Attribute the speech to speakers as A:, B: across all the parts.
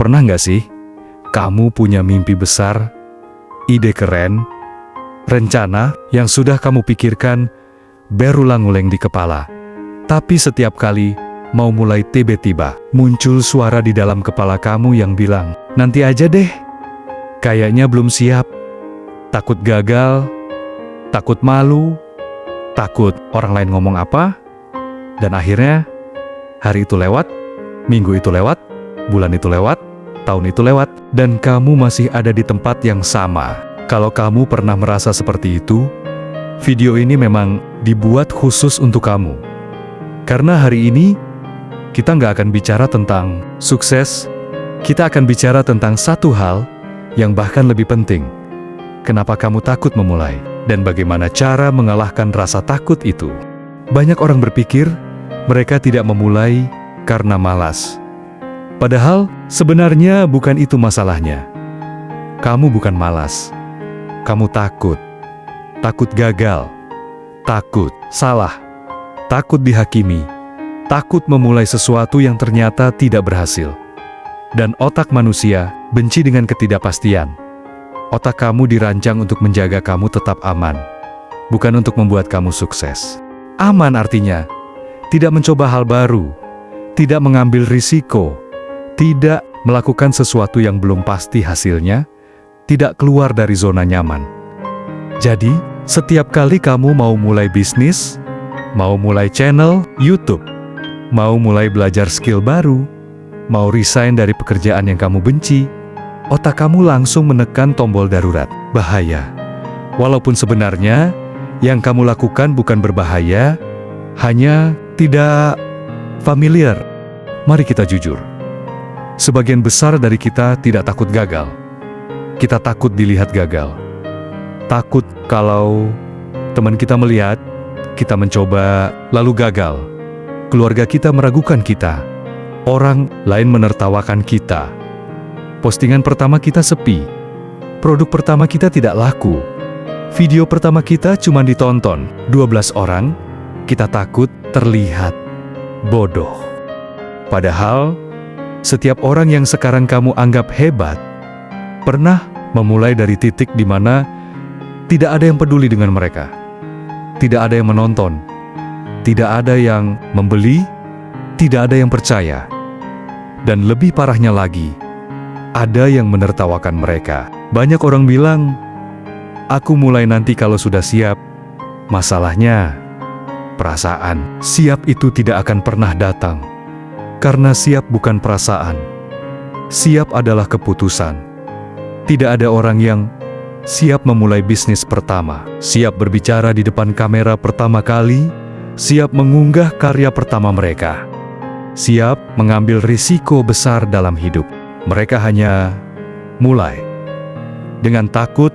A: Pernah nggak sih, kamu punya mimpi besar, ide keren, rencana yang sudah kamu pikirkan berulang-ulang di kepala. Tapi setiap kali mau mulai tiba-tiba muncul suara di dalam kepala kamu yang bilang, nanti aja deh, kayaknya belum siap, takut gagal, takut malu, takut orang lain ngomong apa, dan akhirnya hari itu lewat, minggu itu lewat, bulan itu lewat, tahun itu lewat, dan kamu masih ada di tempat yang sama. Kalau kamu pernah merasa seperti itu, video ini memang dibuat khusus untuk kamu. Karena hari ini, kita nggak akan bicara tentang sukses, kita akan bicara tentang satu hal yang bahkan lebih penting. Kenapa kamu takut memulai, dan bagaimana cara mengalahkan rasa takut itu. Banyak orang berpikir, mereka tidak memulai karena malas. Padahal, sebenarnya bukan itu masalahnya. Kamu bukan malas. Kamu takut. Takut gagal. Takut salah. Takut dihakimi. Takut memulai sesuatu yang ternyata tidak berhasil. Dan otak manusia benci dengan ketidakpastian. Otak kamu dirancang untuk menjaga kamu tetap aman, bukan untuk membuat kamu sukses. Aman artinya tidak mencoba hal baru, tidak mengambil risiko, tidak melakukan sesuatu yang belum pasti hasilnya, tidak keluar dari zona nyaman. Jadi, setiap kali kamu mau mulai bisnis, mau mulai channel YouTube, mau mulai belajar skill baru, mau resign dari pekerjaan yang kamu benci, otak kamu langsung menekan tombol darurat. Bahaya. Walaupun sebenarnya yang kamu lakukan bukan berbahaya, hanya tidak familiar. Mari kita jujur. Sebagian besar dari kita tidak takut gagal. Kita takut dilihat gagal. Takut kalau teman kita melihat, kita mencoba, lalu gagal. Keluarga kita meragukan kita. Orang lain menertawakan kita. Postingan pertama kita sepi. Produk pertama kita tidak laku. Video pertama kita cuma ditonton 12 orang. Kita takut terlihat bodoh. Padahal, setiap orang yang sekarang kamu anggap hebat, pernah memulai dari titik di mana tidak ada yang peduli dengan mereka. Tidak ada yang menonton. Tidak ada yang membeli. Tidak ada yang percaya. Dan lebih parahnya lagi, ada yang menertawakan mereka. Banyak orang bilang, aku mulai nanti kalau sudah siap. Masalahnya, perasaan siap itu tidak akan pernah datang. Karena siap bukan perasaan. Siap adalah keputusan. Tidak ada orang yang siap memulai bisnis pertama, siap berbicara di depan kamera pertama kali, siap mengunggah karya pertama mereka, siap mengambil risiko besar dalam hidup. Mereka hanya mulai dengan takut,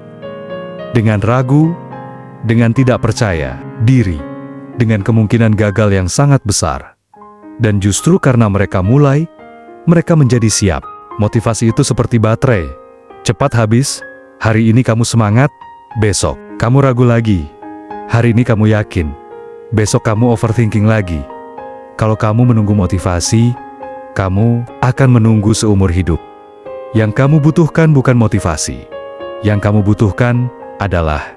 A: dengan ragu, dengan tidak percaya diri, dengan kemungkinan gagal yang sangat besar. Dan justru karena mereka mulai, mereka menjadi siap. Motivasi itu seperti baterai, cepat habis. Hari ini kamu semangat, besok kamu ragu lagi. Hari ini kamu yakin, besok kamu overthinking lagi. Kalau kamu menunggu motivasi, kamu akan menunggu seumur hidup. Yang kamu butuhkan bukan motivasi. Yang kamu butuhkan adalah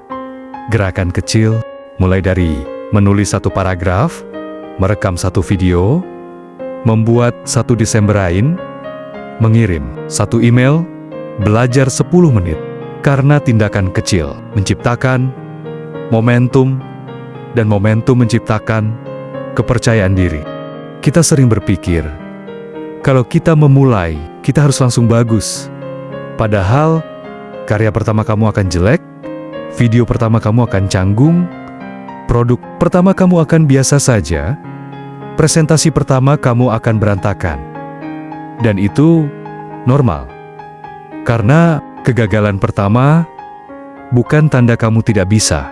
A: gerakan kecil, mulai dari menulis satu paragraf, merekam satu video, membuat satu Desember-ain, mengirim satu email, belajar 10 menit. Karena tindakan kecil menciptakan momentum, dan momentum menciptakan kepercayaan diri. Kita sering berpikir, kalau kita memulai, kita harus langsung bagus. Padahal, karya pertama kamu akan jelek, video pertama kamu akan canggung, produk pertama kamu akan biasa saja, presentasi pertama kamu akan berantakan. Dan itu normal. Karena kegagalan pertama bukan tanda kamu tidak bisa.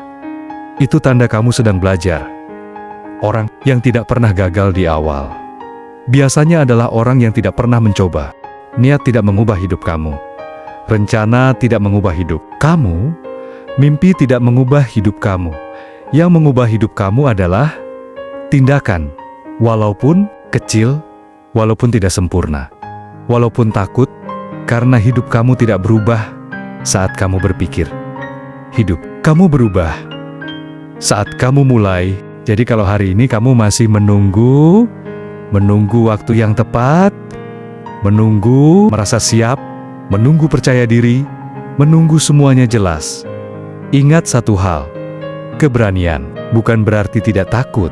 A: Itu tanda kamu sedang belajar. Orang yang tidak pernah gagal di awal biasanya adalah orang yang tidak pernah mencoba. Niat tidak mengubah hidup kamu. Rencana tidak mengubah hidup kamu. Mimpi tidak mengubah hidup kamu. Yang mengubah hidup kamu adalah tindakan. Walaupun kecil, walaupun tidak sempurna, walaupun takut, Karena hidup kamu tidak berubah saat kamu berpikir. Hidup kamu berubah saat kamu mulai. Jadi kalau hari ini kamu masih menunggu waktu yang tepat, menunggu merasa siap, menunggu percaya diri, menunggu semuanya jelas. Ingat satu hal, keberanian bukan berarti tidak takut.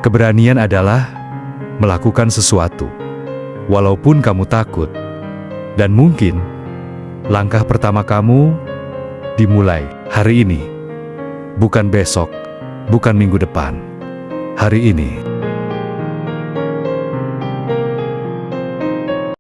A: Keberanian adalah melakukan sesuatu, walaupun kamu takut. Dan mungkin langkah pertama kamu dimulai hari ini, bukan besok, bukan minggu depan. Hari ini.